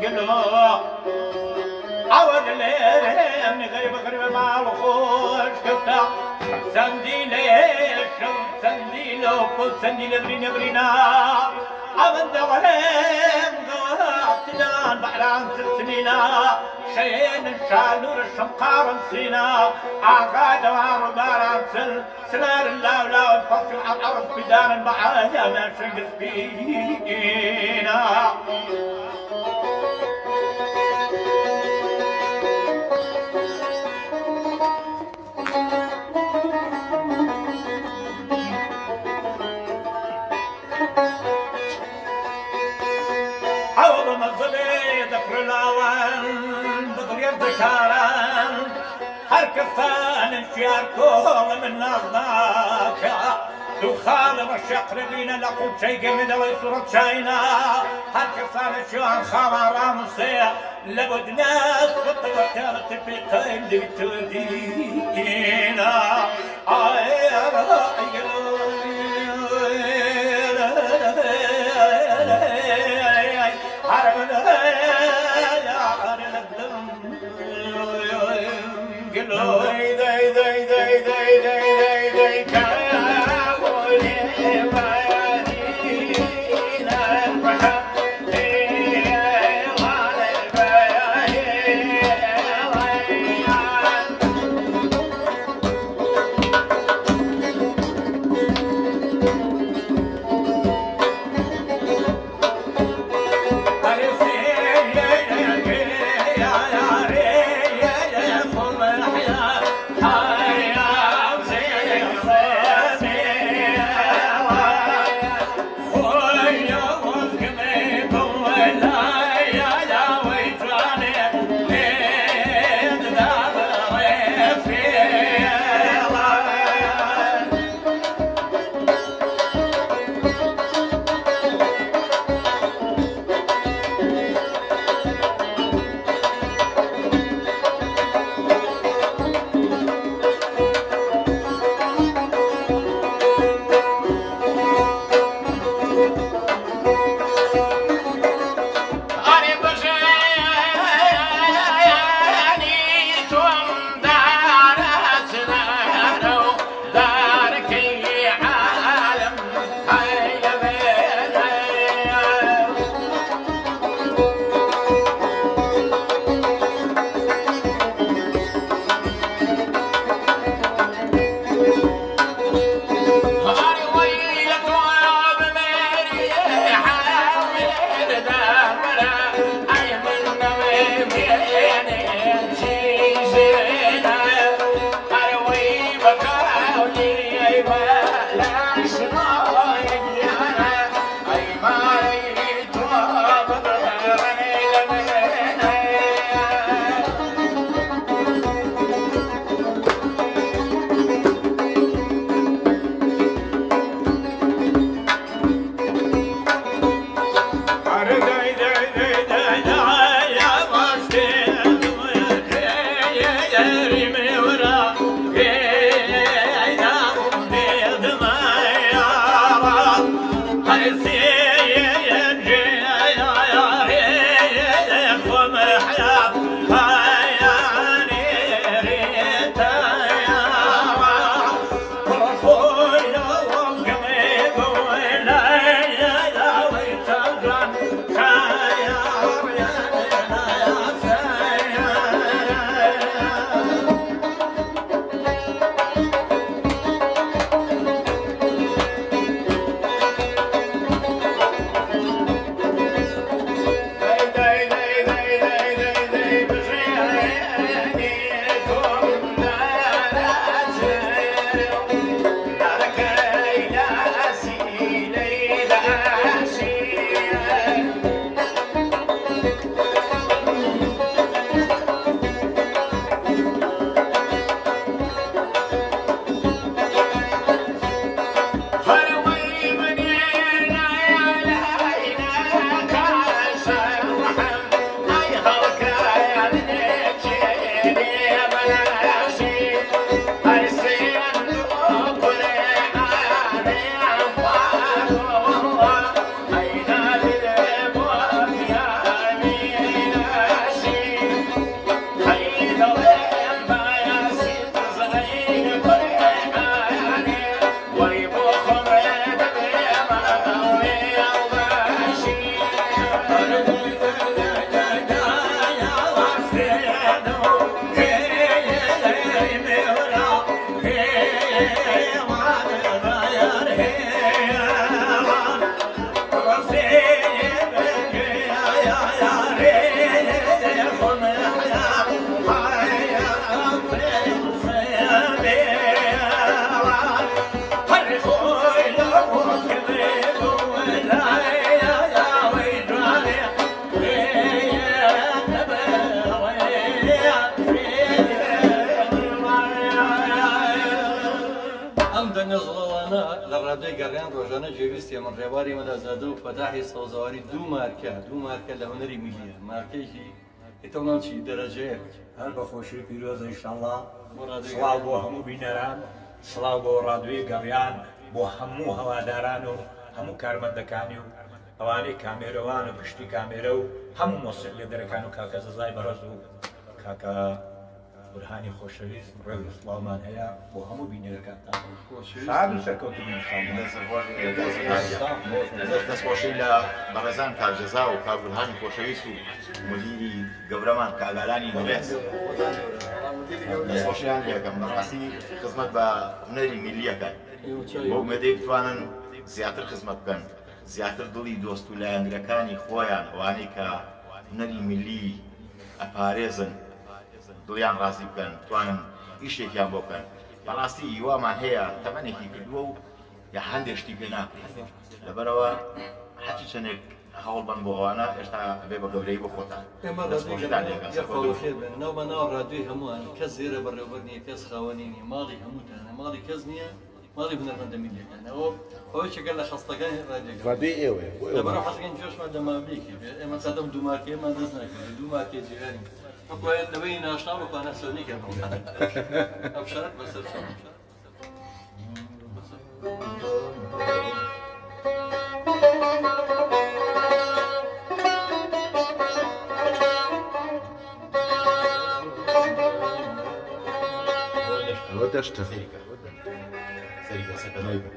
قلو عود الليل غريب غريب مع الخوش كفتا سنديلو كل سنديل برينا برينا عمد دوام قواتنا بحران سلسلينا شين الشالور الشمقار نسينا عقاد وعر باران سنار اللولا والفصل على الأرض في دار المعايا ما شنقس فينا عوض مظلي ذكر الأوان بغير ذكران هركفان انشياركم من نظناك دخال الشقربين لقب شيء من ويصورة شاينا هركفان شوان خامر رامسية لابد ناس وطلقات في قيد تودينا ڕادۆی گەڕیان ڕۆژانە جێویستی من ڕێواری مەدازادە و فەتاحی سەوزەواری دوو مارکە لە هونەری میلیە مارکێکی ئێتەڵانچی دەرەجەیە هەر بە خۆشی پیرۆز ئینشاءڵڵا سڵاو بۆ هەموو بینەران سڵاو بۆ ڕادۆی گەڕیان بۆ هەموو هەواداران و هەموو کارمەندەکانی و ئەوانەی کامێرەوان و پشتی کامێرە و هەموو مۆسیق لێ دەرەکان و کاکە زەزای بەڕەز و کاکە بورهانی خۆشەویست ڕێو و سڵاومان هەیە بۆ هەموو بینەرەکانتان شاد و سەرکەوتنی دەستخۆشی لە بەڕێزان کارجەزا و کابورهانی خۆشەویست و مدیری گەورەمان کاگالانی بەڕێز دەستخۆشییان یەکەم بەڕاستی خزمەت بە هونەری میلیەکەن بۆ مێدەی بتوانن زیاتر خزمەت بکەن زیاتر دڵی دۆست و لایەنگرەکانی خۆیان ئەوانەی کە هونەری میلی ئەپارێزن دڵیان ڕازی بکەن توانن ئیشێکیان بۆ بکەن بەڕاستی هیوامان هەیە تەمەنێکی کردووە و یا هەندێشتی پێ ناکرێت لەبەرەوە هەتی چەندێک هەوڵ بن بۆ ئەوانە ئێشتا بێ بە گەورەی بۆ خۆتان ناو ناو ڕادوی هەمووان کەس زێرە بەڕێوەبەر نییە کەس خاوەنی نیە ماڵی هەمووتانە ماڵی کەس نییە ماڵی بنەرمەندە میلیەکانەوە ئەوەی چەکە لە خەستەکانی ڕادوی ئێوە لەبەرەوە حەزەکەن جۆشمان لە مابلێکی ئێمە سادەم دوو مارکەیەمان دەست ناکرد دوو مارکێ جیرانی باید لەوەی ناشنا بەپانە سەرنی کە ئەم شەرەت بەسەر ئەوە دەشتە سەریکە سەکەنەوەی بن.